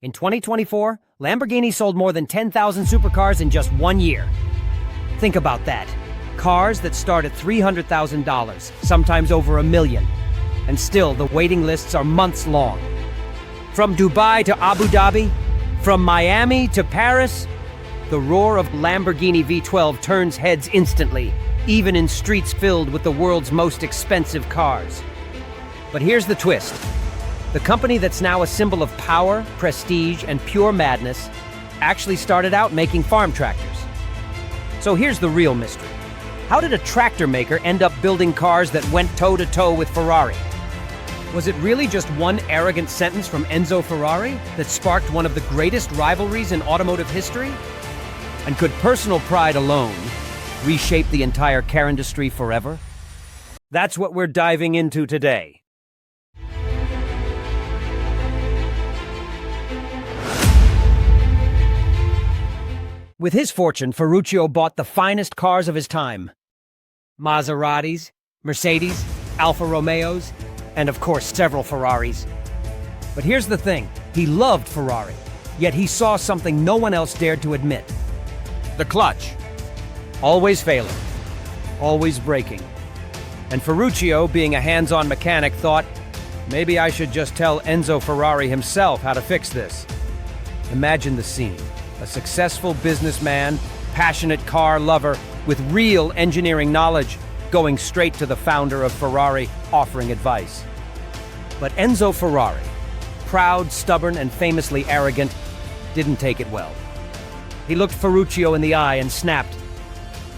In 2024, Lamborghini sold more than 10,000 supercars in just 1 year. Think about that. Cars that start at $300,000, sometimes over $1 million. And still, the waiting lists are months long. From Dubai to Abu Dhabi, from Miami to Paris, the roar of Lamborghini V12 turns heads instantly, even in streets filled with the world's most expensive cars. But here's the twist. The company that's now a symbol of power, prestige, and pure madness actually started out making farm tractors. So here's the real mystery. How did a tractor maker end up building cars that went toe-to-toe with Ferrari? Was it really just one arrogant sentence from Enzo Ferrari that sparked one of the greatest rivalries in automotive history? And could personal pride alone reshape the entire car industry forever? That's what we're diving into today. With his fortune, Ferruccio bought the finest cars of his time. Maseratis, Mercedes, Alfa Romeos, and of course several Ferraris. But here's the thing, he loved Ferrari, yet he saw something no one else dared to admit. The clutch. Always failing. Always breaking. And Ferruccio, being a hands-on mechanic, thought, maybe I should just tell Enzo Ferrari himself how to fix this. Imagine the scene. A successful businessman, passionate car lover, with real engineering knowledge, going straight to the founder of Ferrari, offering advice. But Enzo Ferrari, proud, stubborn, and famously arrogant, didn't take it well. He looked Ferruccio in the eye and snapped,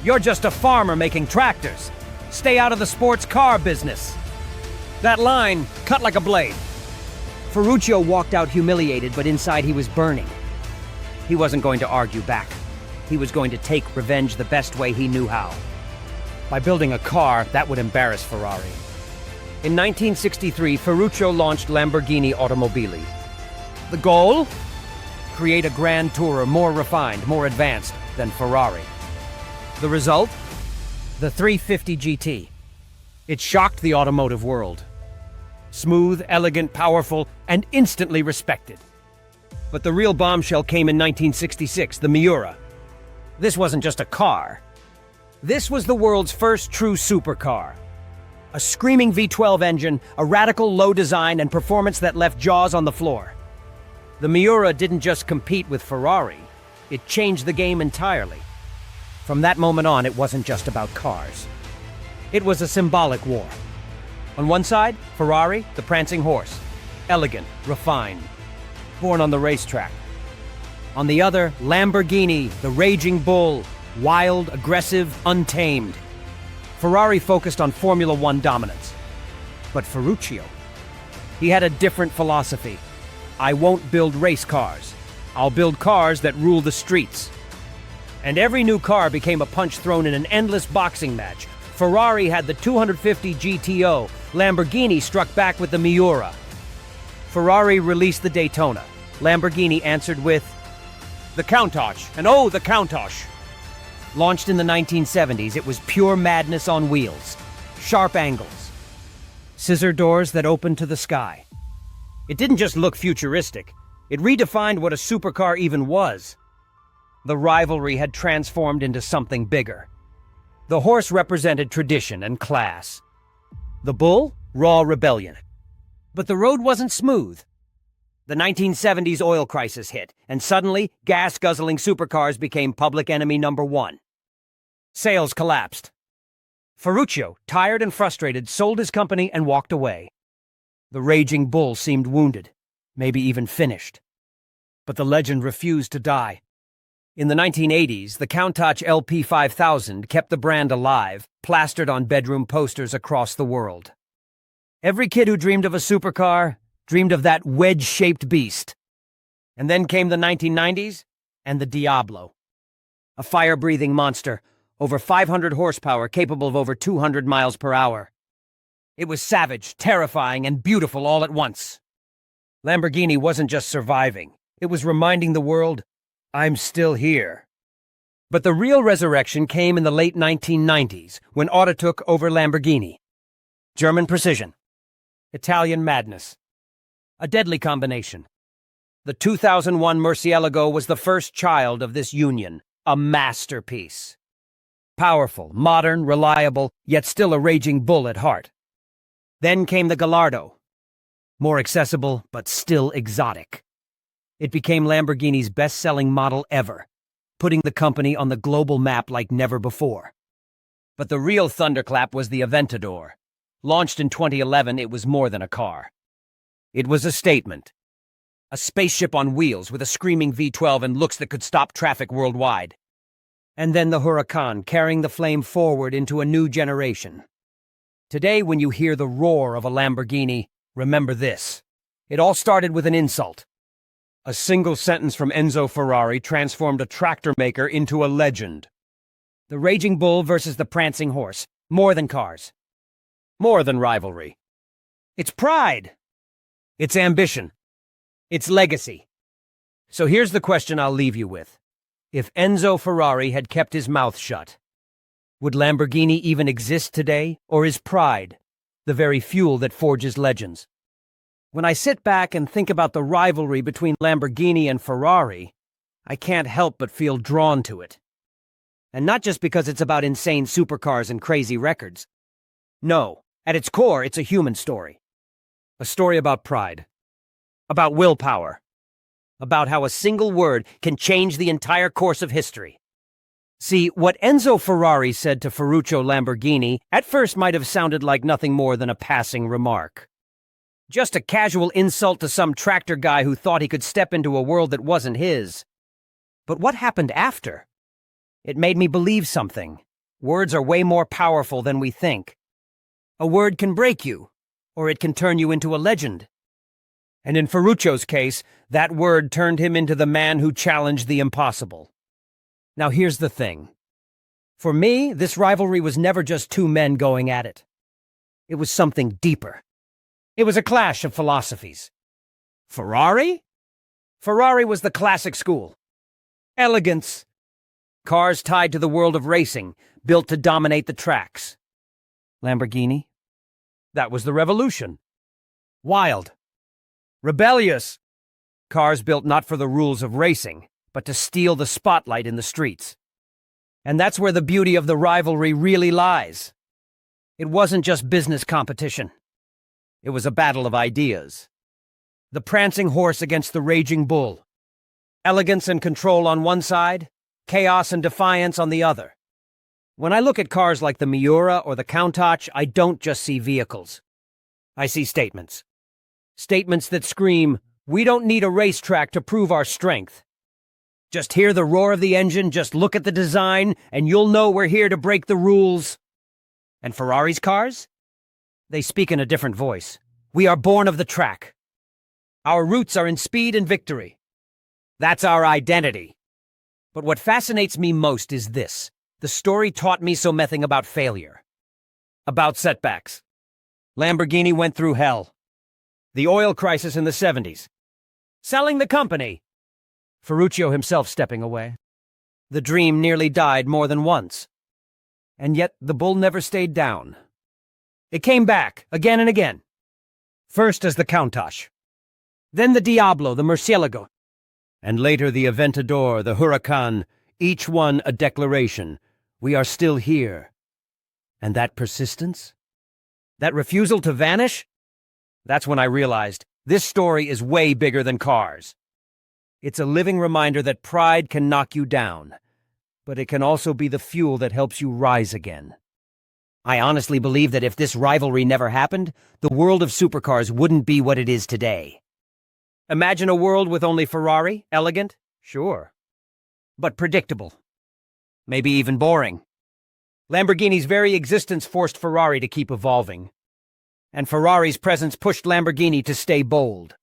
"You're just a farmer making tractors. Stay out of the sports car business." That line cut like a blade. Ferruccio walked out humiliated, but inside he was burning. He wasn't going to argue back. He was going to take revenge the best way he knew how. By building a car that would embarrass Ferrari. In 1963, Ferruccio launched Lamborghini Automobili. The goal? Create a Grand Tourer more refined, more advanced than Ferrari. The result? The 350 GT. It shocked the automotive world. Smooth, elegant, powerful, and instantly respected. But the real bombshell came in 1966, the Miura. This wasn't just a car. This was the world's first true supercar. A screaming V12 engine, a radical low design, and performance that left jaws on the floor. The Miura didn't just compete with Ferrari, it changed the game entirely. From that moment on, it wasn't just about cars. It was a symbolic war. On one side, Ferrari, the Prancing Horse. Elegant, refined. Born on the racetrack. On the other, Lamborghini, the raging bull, wild, aggressive, untamed. Ferrari focused on Formula One dominance. But Ferruccio, he had a different philosophy. I won't build race cars. I'll build cars that rule the streets. And every new car became a punch thrown in an endless boxing match. Ferrari had the 250 GTO. Lamborghini struck back with the Miura. Ferrari released the Daytona. Lamborghini answered with the Countach, and oh, the Countach. Launched in the 1970s, it was pure madness on wheels. Sharp angles. Scissor doors that opened to the sky. It didn't just look futuristic. It redefined what a supercar even was. The rivalry had transformed into something bigger. The horse represented tradition and class. The bull, raw rebellion. But the road wasn't smooth. The 1970s oil crisis hit, and suddenly, gas-guzzling supercars became public enemy number one. Sales collapsed. Ferruccio, tired and frustrated, sold his company and walked away. The raging bull seemed wounded, maybe even finished. But the legend refused to die. In the 1980s, the Countach LP 5000 kept the brand alive, plastered on bedroom posters across the world. Every kid who dreamed of a supercar dreamed of that wedge-shaped beast. And then came the 1990s and the Diablo. A fire-breathing monster, over 500 horsepower, capable of over 200 miles per hour. It was savage, terrifying, and beautiful all at once. Lamborghini wasn't just surviving. It was reminding the world, I'm still here. But the real resurrection came in the late 1990s, when Audi took over Lamborghini. German precision. Italian madness. A deadly combination. The 2001 Murciélago was the first child of this union, a masterpiece. Powerful, modern, reliable, yet still a raging bull at heart. Then came the Gallardo. More accessible, but still exotic. It became Lamborghini's best-selling model ever, putting the company on the global map like never before. But the real thunderclap was the Aventador. Launched in 2011, it was more than a car. It was a statement. A spaceship on wheels with a screaming V12 and looks that could stop traffic worldwide. And then the Huracán, carrying the flame forward into a new generation. Today, when you hear the roar of a Lamborghini, remember this. It all started with an insult. A single sentence from Enzo Ferrari transformed a tractor maker into a legend. The raging bull versus the prancing horse. More than cars. More than rivalry. It's pride. It's ambition. It's legacy. So here's the question I'll leave you with. If Enzo Ferrari had kept his mouth shut, would Lamborghini even exist today, or is pride the very fuel that forges legends? When I sit back and think about the rivalry between Lamborghini and Ferrari, I can't help but feel drawn to it. And not just because it's about insane supercars and crazy records. No, at its core, it's a human story. A story about pride. About willpower. About how a single word can change the entire course of history. See, what Enzo Ferrari said to Ferruccio Lamborghini at first might have sounded like nothing more than a passing remark. Just a casual insult to some tractor guy who thought he could step into a world that wasn't his. But what happened after? It made me believe something. Words are way more powerful than we think. A word can break you, or it can turn you into a legend. And in Ferruccio's case, that word turned him into the man who challenged the impossible. Now here's the thing. For me, this rivalry was never just two men going at it. It was something deeper. It was a clash of philosophies. Ferrari? Ferrari was the classic school. Elegance. Cars tied to the world of racing, built to dominate the tracks. Lamborghini? That was the revolution. Wild. Rebellious. Cars built not for the rules of racing, but to steal the spotlight in the streets. And that's where the beauty of the rivalry really lies. It wasn't just business competition. It was a battle of ideas. The prancing horse against the raging bull. Elegance and control on one side, chaos and defiance on the other. When I look at cars like the Miura or the Countach, I don't just see vehicles. I see statements. Statements that scream, we don't need a racetrack to prove our strength. Just hear the roar of the engine, just look at the design, and you'll know we're here to break the rules. And Ferrari's cars? They speak in a different voice. We are born of the track. Our roots are in speed and victory. That's our identity. But what fascinates me most is this. The story taught me so nothing about failure. About setbacks. Lamborghini went through hell. The oil crisis in the 70s. Selling the company. Ferruccio himself stepping away. The dream nearly died more than once. And yet the bull never stayed down. It came back, again and again. First as the Countach. Then the Diablo, the Murciélago. And later the Aventador, the Huracán, each one a declaration. We are still here. And that persistence? That refusal to vanish? That's when I realized this story is way bigger than cars. It's a living reminder that pride can knock you down, but it can also be the fuel that helps you rise again. I honestly believe that if this rivalry never happened, the world of supercars wouldn't be what it is today. Imagine a world with only Ferrari, elegant, sure, but predictable. Maybe even boring. Lamborghini's very existence forced Ferrari to keep evolving. And Ferrari's presence pushed Lamborghini to stay bold.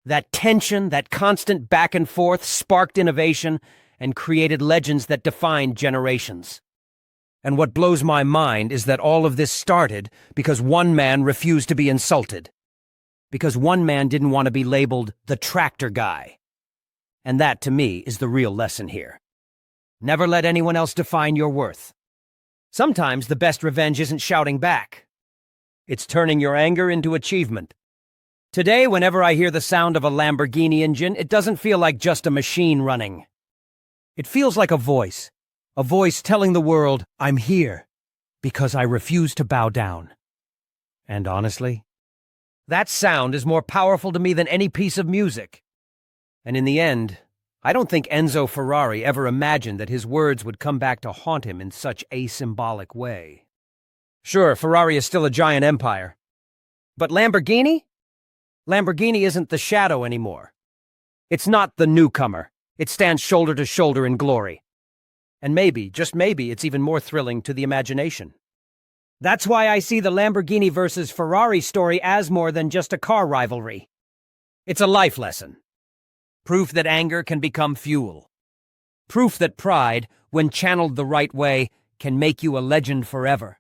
That tension, that constant back and forth sparked innovation and created legends that defined generations. And what blows my mind is that all of this started because one man refused to be insulted. Because one man didn't want to be labeled the tractor guy. And that, to me, is the real lesson here. Never let anyone else define your worth. Sometimes the best revenge isn't shouting back. It's turning your anger into achievement. Today, whenever I hear the sound of a Lamborghini engine, it doesn't feel like just a machine running. It feels like a voice telling the world, I'm here, because I refuse to bow down. And honestly, that sound is more powerful to me than any piece of music. And in the end, I don't think Enzo Ferrari ever imagined that his words would come back to haunt him in such a symbolic way. Sure, Ferrari is still a giant empire. But Lamborghini? Lamborghini isn't the shadow anymore. It's not the newcomer. It stands shoulder to shoulder in glory. And maybe, just maybe, it's even more thrilling to the imagination. That's why I see the Lamborghini versus Ferrari story as more than just a car rivalry. It's a life lesson. Proof that anger can become fuel. Proof that pride, when channeled the right way, can make you a legend forever.